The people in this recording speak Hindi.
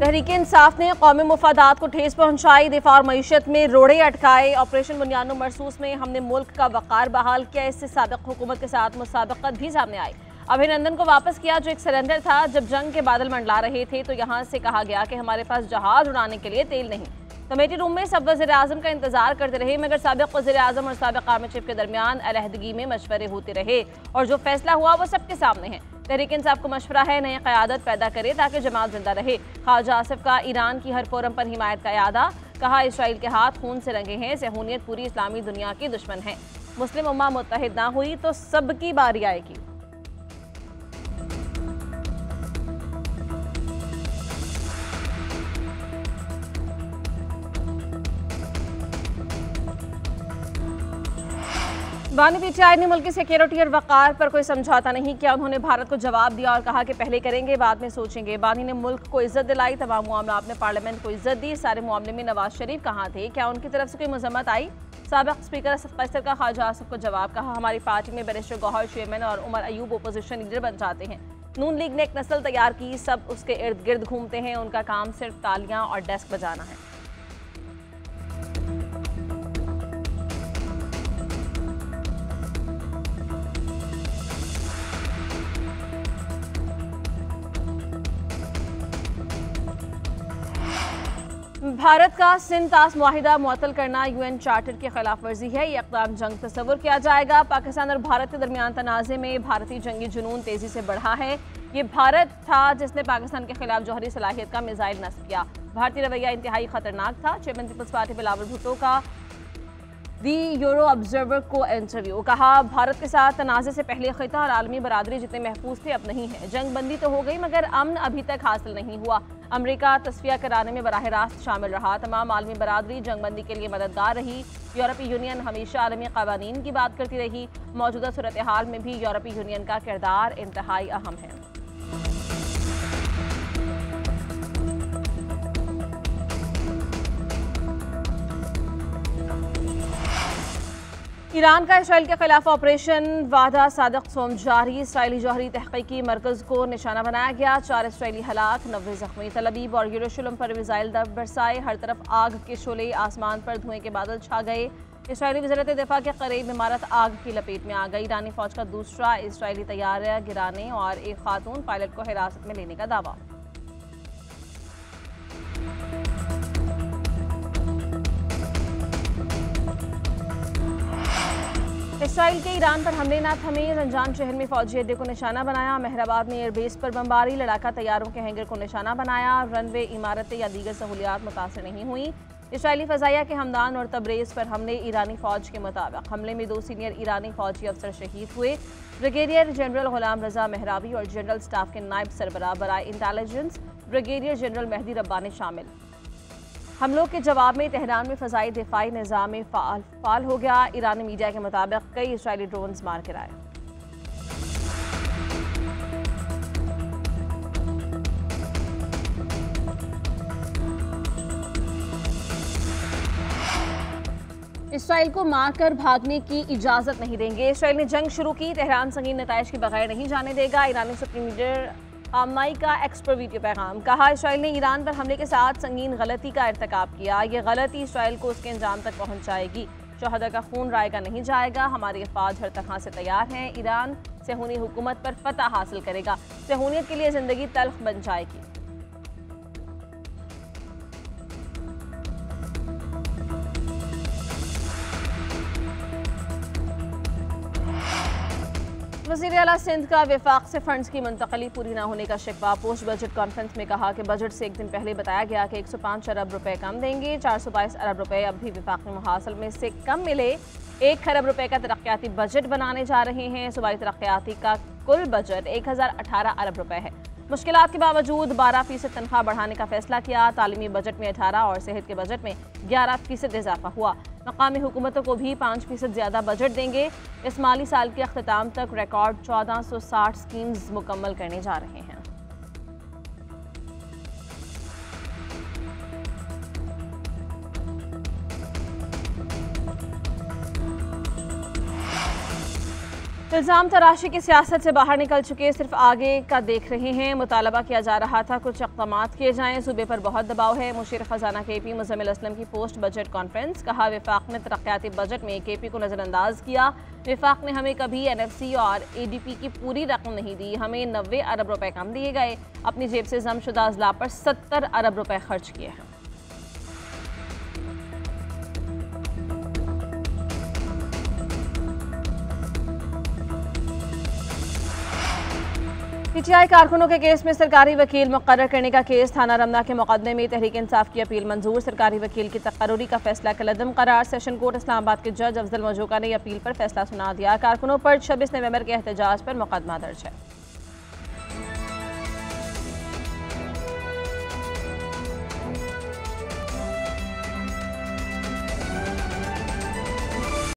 तहरीक इंसाफ ने कौमी मुफादात को ठेस पहुंचाई, दिफा और मईशत में रोड़े अटकाए। ऑपरेशन बुनियानो मरसूस में हमने मुल्क का वक़ार बहाल किया। इससे साबिक हुकूमत के साथ मुसाबकत भी सामने आई। अभिनंदन को वापस किया जो एक सरेंडर था। जब जंग के बादल मंडला रहे थे तो यहाँ से कहा गया कि हमारे पास जहाज उड़ाने के लिए तेल नहीं। कमेटी रूम में सब वज़ीर आज़म का इंतजार करते रहे, मगर साबिक वज़ीर आज़म और साबिक आर्मी चीफ के दरमियान अलहदगी में मशवरे होते रहे और जो फैसला हुआ वो सबके सामने है। तहरीक इंसाफ को मशवरा है नई क़यादत पैदा करे ताकि जमात जिंदा रहे। ख्वाजा आसिफ का ईरान की हर फोरम पर हिमायत का इरादा, कहा इसराइल के हाथ खून से रंगे हैं। सहूनियत पूरी इस्लामी दुनिया की दुश्मन है। मुस्लिम उम्मा मुत्तहिद ना हुई तो सबकी बारी आएगी। बानी पीटीआई ने मुल्क की सिक्योरिटी और वक़ार पर कोई समझौता नहीं किया। उन्होंने भारत को जवाब दिया और कहा कि पहले करेंगे बाद में सोचेंगे। बानी ने मुल्क को इज्जत दिलाई, तमाम मामलात में पार्लियामेंट को इज्जत दी। सारे मामले में नवाज शरीफ कहाँ थे? क्या उनकी तरफ से कोई मजम्मत आई? साबिक स्पीकर असद कैसर का ख्वाजा आसिफ को जवाब, कहा हमारी पार्टी में बैरिस्टर गौहर चेयरमैन और उमर अयूब अपोजिशन लीडर बन जाते हैं। नून लीग ने एक नस्ल तैयार की, सब उसके इर्द गिर्द घूमते हैं। उनका काम सिर्फ तालियां और डेस्क बजाना है। भारत का सिंध तास मुआहिदा मुअत्तल करना यूएन चार्टर की खिलाफ वर्जी है। ये इक़दाम जंग तस्वुर किया जाएगा। पाकिस्तान और भारत के दरमियान तनाज़े में भारतीय जंगी जुनून तेजी से बढ़ा है। ये भारत था जिसने पाकिस्तान के खिलाफ जौहरी सलाहियत का मिसाइल नस्ब किया। भारतीय रवैया इंतहाई खतरनाक था। चेयरमैन पीपल्स पार्टी बिलावल भुट्टो का दी यूरो ऑब्जर्वर को इंटरव्यू, कहा भारत के साथ तनाज़े से पहले खिता और आलमी बरादरी जितने महफूज थे अब नहीं है। जंग बंदी तो हो गई मगर अमन अभी तक हासिल नहीं हुआ। अमरीका तस्फिया कराने में बराह रास्त शामिल रहा। तमाम आलमी बरादरी जंग बंदी के लिए मददगार रही। यूरोपीय यूनियन हमेशा आलमी क़वानीन की बात करती रही। मौजूदा सूरत हाल में भी यूरोपीय यूनियन का किरदार इंतहाई अहम है। ईरान का इसराइल के खिलाफ ऑपरेशन वादा सादक सोम जारी। इसराइली जौहरी तहकीकी मरकज़ को निशाना बनाया गया। 4 इसराइली हलाक, 90 जख्मी। तल अवीव और यरूशलेम पर मिसाइल बरसाए। हर तरफ आग के शोले, आसमान पर धुएं के बादल छा गए। इसराइली वज़ारत दिफा के करीब इमारत आग की लपेट में आ गई। ईरानी फौज का दूसरा इसराइली तैयारा गिराने और एक खातून पायलट को हिरासत में लेने का दावा। इसराइल के ईरान पर हमले न थमे। रंजान शहर में फौजी अड्डे को निशाना बनाया। मेहराबाद में एयरबेस पर बमबारी, लड़ाका तैयारों के हैंगर को निशाना बनाया। रनवे, इमारतें या दीगर सहूलियात मुतासर नहीं हुई। इसराइली फ़ज़ाइया के हमदान और तबरेज़ पर हमले। ईरानी फ़ौज के मुताबिक हमले में 2 सीनियर ईरानी फ़ौजी अफसर शहीद हुए। ब्रिगेडियर जनरल गुलाम रज़ा मेहराबी और जनरल स्टाफ के नायब सरबराह बराए intelligence brigadier general Mehdi Rabbani शामिल। हमलों के जवाब में तेहरान में फ़ज़ाई दिफाई निज़ाम में फ़ाल हो गया। ईरानी मीडिया के मुताबिक कई इसराइली ड्रोन्स मार गिराए। इसराइल को मारकर भागने की इजाज़त नहीं देंगे। इसराइल ने जंग शुरू की, तेहरान संगीन नताइज के बगैर नहीं जाने देगा। ईरानी सुप्रीम लीडर आमनाई का एक्स पर वीडियो पैगाम, कहा इसराइल ने ईरान पर हमले के साथ संगीन गलती का इर्तिकाब किया। ये गलती इसराइल को उसके अंजाम तक पहुंचाएगी। शहदा का खून रायगा नहीं जाएगा। हमारी अफवाज हर तरह से तैयार हैं। ईरान सहूनी हुकूमत पर फतह हासिल करेगा। सहूनियत के लिए ज़िंदगी तल्ख बन जाएगी। वज़ीर आला सिंध का वफाक से फंड्स की मुंतकली पूरी न होने का शिकवा। पोस्ट बजट कॉन्फ्रेंस में कहा कि बजट से एक दिन पहले बताया गया कि 105 अरब रुपए कम देंगे। 422 अरब रुपए अब भी वफाकी मुहासल में से कम मिले। 1 खरब रुपए का तरक्याती बजट बनाने जा रहे हैं। सूबाई तरक्याती का कुल बजट 1018 अरब रुपए है। मुश्किलात के बावजूद 12% तनख्वाह बढ़ाने का फैसला किया। तालीमी बजट में 18 और सेहत के बजट में 11% इजाफा हुआ। मकामी हुकूमतों को भी 5% ज़्यादा बजट देंगे। इस माली साल के अख्ताम तक रिकॉर्ड 1460 स्कीम्स मुकम्मल करने जा रहे हैं। इल्ज़ाम तराशी की सियासत से बाहर निकल चुके, सिर्फ आगे का देख रहे हैं। मुतालबा किया जा रहा था कुछ इक़दामात किए जाएं, सूबे पर बहुत दबाव है। मुशीर ख़जाना KP मुज़म्मिल असलम की पोस्ट बजट कॉन्फ्रेंस। कहा वफाक ने तरक्याती बजट में KP को नज़रअंदाज किया। वफाक ने हमें कभी NFC और ADP की पूरी रकम नहीं दी, हमें 90 अरब रुपए कम दिए गए। अपनी जेब से जमशुदा अजला पर 70 अरब रुपए खर्च किए हैं। PTI कारकुनों के केस में सरकारी वकील मुकर्रर करने का केस। थाना रमना के मुकदमे में तहरीक इंसाफ की अपील मंजूर। सरकारी वकील की तकर्रुरी का फैसला कलअदम करार। सेशन कोर्ट इस्लामाबाद के जज अफजल मजूका ने अपील पर फैसला सुना दिया। कारकुनों पर 26 नवंबर के एहतजाज पर मुकदमा दर्ज है।